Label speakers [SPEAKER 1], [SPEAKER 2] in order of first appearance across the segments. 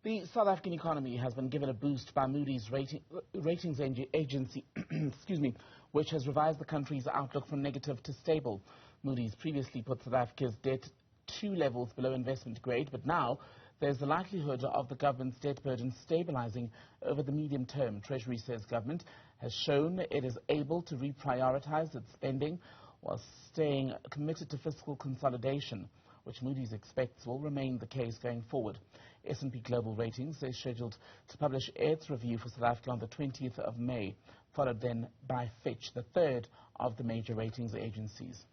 [SPEAKER 1] The South African economy has been given a boost by Moody's ratings agency, excuse me, which has revised the country's outlook from negative to stable. Moody's previously put South Africa's debt 2 levels below investment grade, but now there's the likelihood of the government's debt burden stabilising over the medium term. Treasury says government has shown it is able to reprioritise its spending while staying committed to fiscal consolidation, which Moody's expects will remain the case going forward. S&P Global Ratings is scheduled to publish its review for South Africa on the 20th of May, followed then by Fitch, the third of the major ratings agencies.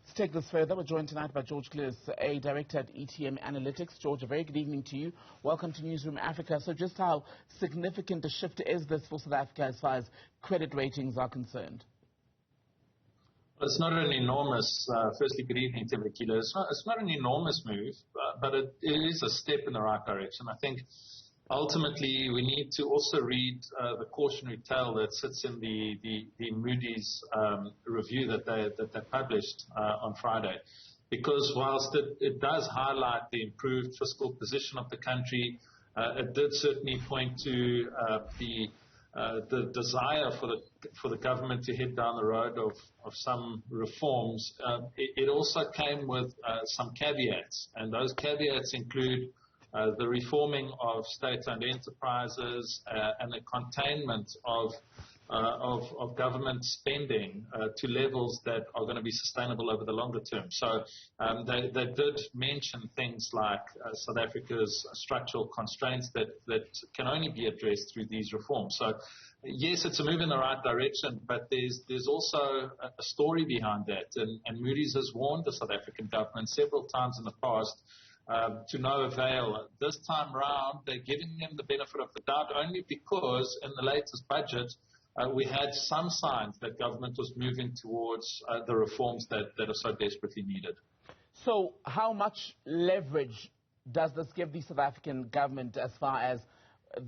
[SPEAKER 1] To take this further, we're joined tonight by George Glynos, a director at ETM Analytics. George, a very good evening to you. Welcome to Newzroom Afrika. So just how significant a shift is this for South Africa as far as credit ratings are concerned?
[SPEAKER 2] Well, it's not an enormous, firstly, good evening, Tebekile. It's not an enormous move, but it is a step in the right direction. I think ultimately we need to also read the cautionary tale that sits in the Moody's review that they published on Friday. Because whilst it does highlight the improved fiscal position of the country, it did certainly point to the desire for the government to head down the road of some reforms. It also came with some caveats, and those caveats include the reforming of state-owned enterprises and the containment of government spending to levels that are going to be sustainable over the longer term. So they did mention things like South Africa's structural constraints that can only be addressed through these reforms. So yes, it's a move in the right direction, but there's also a story behind that. And Moody's has warned the South African government several times in the past to no avail. This time round, they're giving them the benefit of the doubt only because in the latest budget, we had some signs that government was moving towards the reforms that are so desperately needed.
[SPEAKER 1] So how much leverage does this give the South African government as far as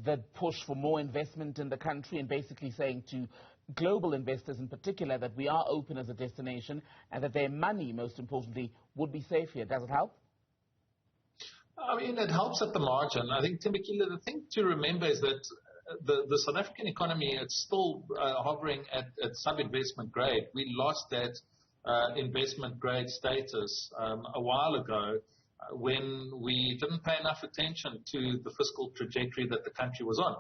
[SPEAKER 1] the push for more investment in the country and basically saying to global investors in particular that we are open as a destination and that their money, most importantly, would be safe here? Does it help?
[SPEAKER 2] I mean, it helps at the margin. I think, Tembekile, the thing to remember is that the South African economy, it's still hovering at sub-investment grade. We lost that investment grade status a while ago when we didn't pay enough attention to the fiscal trajectory that the country was on.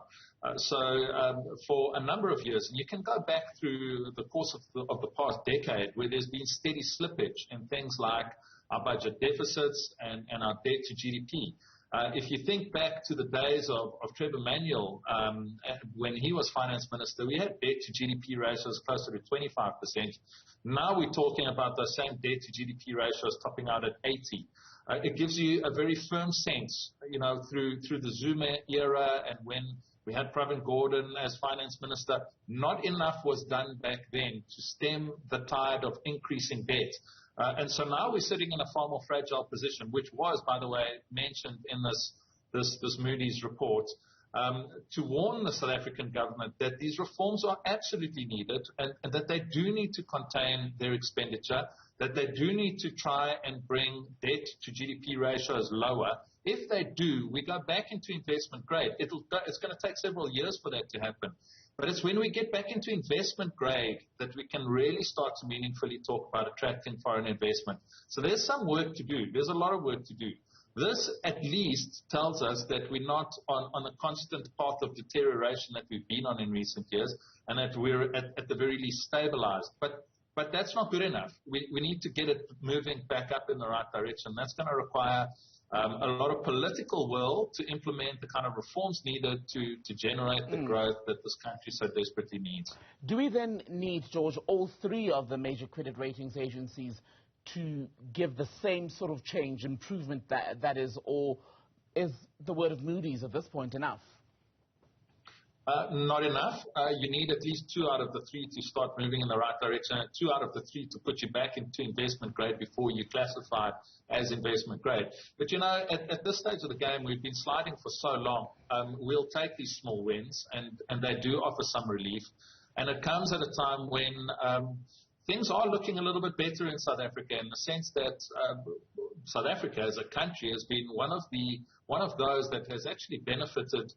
[SPEAKER 2] So for a number of years, and you can go back through the course of the past decade where there's been steady slippage in things like our budget deficits and our debt to GDP. If you think back to the days of Trevor Manuel, when he was finance minister, we had debt to GDP ratios closer to 25%. Now we're talking about the same debt to GDP ratios topping out at 80%. It gives you a very firm sense, through the Zuma era and when we had Pravin Gordhan as finance minister, not enough was done back then to stem the tide of increasing debt. And so now we're sitting in a far more fragile position, which was, by the way, mentioned in this Moody's report, to warn the South African government that these reforms are absolutely needed and that they do need to contain their expenditure, that they do need to try and bring debt to GDP ratios lower. If they do, we go back into investment grade. It's going to take several years for that to happen. But it's when we get back into investment grade that we can really start to meaningfully talk about attracting foreign investment. So there's some work to do. There's a lot of work to do. This at least tells us that we're not on a constant path of deterioration that we've been on in recent years and that we're at the very least stabilized. But that's not good enough. We need to get it moving back up in the right direction. That's going to require a lot of political will to implement the kind of reforms needed to generate the growth that this country so desperately needs.
[SPEAKER 1] Do we then need, George, all three of the major credit ratings agencies to give the same sort of change, improvement that is, or is the word of Moody's at this point enough?
[SPEAKER 2] Not enough. You need at least 2 out of the 3 to start moving in the right direction, and 2 out of the 3 to put you back into investment grade before you classify as investment grade. But at this stage of the game, we've been sliding for so long. We'll take these small wins, and they do offer some relief. And it comes at a time when things are looking a little bit better in South Africa in the sense that South Africa as a country has been one of those that has actually benefited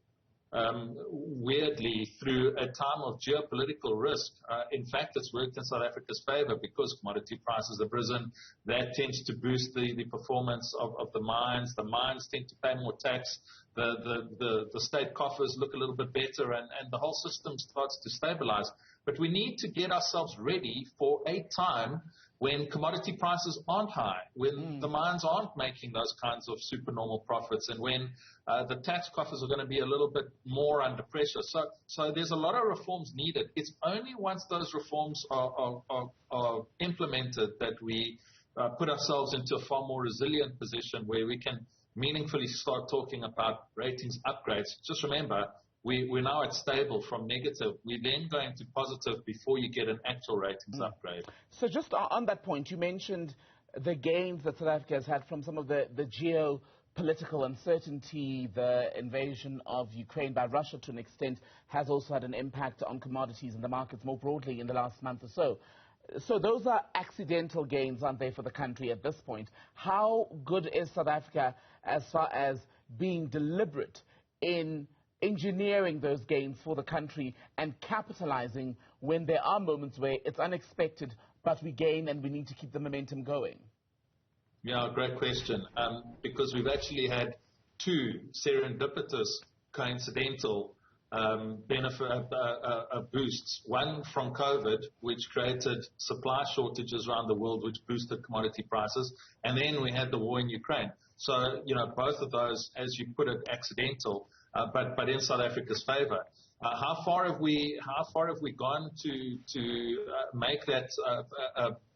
[SPEAKER 2] weirdly through a time of geopolitical risk. In fact, it's worked in South Africa's favor because commodity prices have risen. That tends to boost the performance of the mines. The mines tend to pay more tax. The state coffers look a little bit better, and the whole system starts to stabilize. But we need to get ourselves ready for a time when commodity prices aren't high, when the mines aren't making those kinds of supernormal profits, and when the tax coffers are going to be a little bit more under pressure. So there's a lot of reforms needed. It's only once those reforms are implemented that we put ourselves into a far more resilient position where we can meaningfully start talking about ratings upgrades. Just remember, we're now at stable from negative. We're then going to positive before you get an actual ratings upgrade.
[SPEAKER 1] So just on that point, you mentioned the gains that South Africa has had from some of the geopolitical uncertainty. The invasion of Ukraine by Russia, to an extent, has also had an impact on commodities and the markets more broadly in the last month or so. So those are accidental gains, aren't they, for the country at this point? How good is South Africa as far as being deliberate in engineering those gains for the country and capitalizing when there are moments where it's unexpected, but we gain and we need to keep the momentum going?
[SPEAKER 2] Yeah, great question. Because we've actually had two serendipitous, coincidental benefit boosts. One from COVID, which created supply shortages around the world, which boosted commodity prices, and then we had the war in Ukraine. So, both of those, as you put it, accidental, but in South Africa's favor. How far have we gone to make that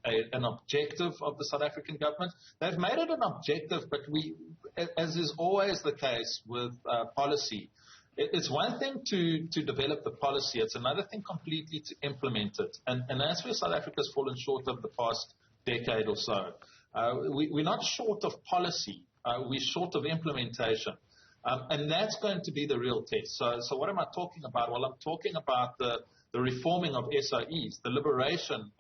[SPEAKER 2] an objective of the South African government? They've made it an objective, but we, as is always the case with policy, it's one thing to develop the policy. It's another thing completely to implement it. And that's where South Africa's fallen short of the past decade or so. We're not short of policy. We're short of implementation. And that's going to be the real test. So what am I talking about? Well, I'm talking about the reforming of SOEs, the liberalization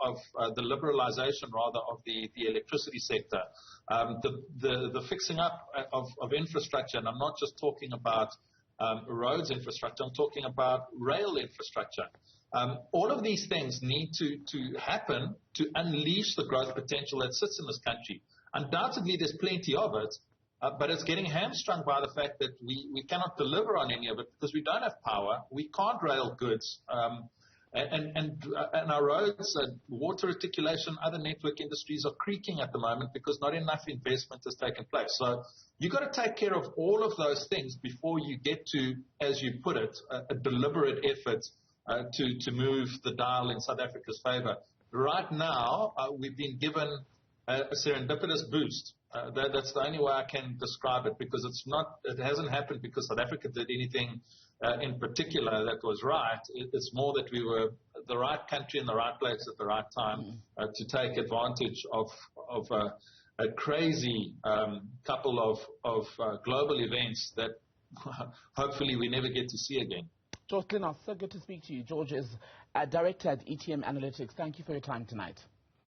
[SPEAKER 2] rather of the electricity sector, the fixing up of infrastructure. And I'm not just talking about roads infrastructure. I'm talking about rail infrastructure. All of these things need to happen to unleash the growth potential that sits in this country. Undoubtedly, there's plenty of it, but it's getting hamstrung by the fact that we cannot deliver on any of it because we don't have power. We can't rail goods. And our roads, water reticulation, other network industries are creaking at the moment because not enough investment has taken place. So you've got to take care of all of those things before you get to, as you put it, a deliberate effort to move the dial in South Africa's favor. Right now, we've been given a serendipitous boost. That's the only way I can describe it, because it hasn't happened because South Africa did anything in particular that was right. It's more that we were the right country in the right place at the right time to take advantage of a crazy couple of global events that hopefully we never get to see again.
[SPEAKER 1] George Glynos, so good to speak to you. George is Director at ETM Analytics. Thank you for your time tonight.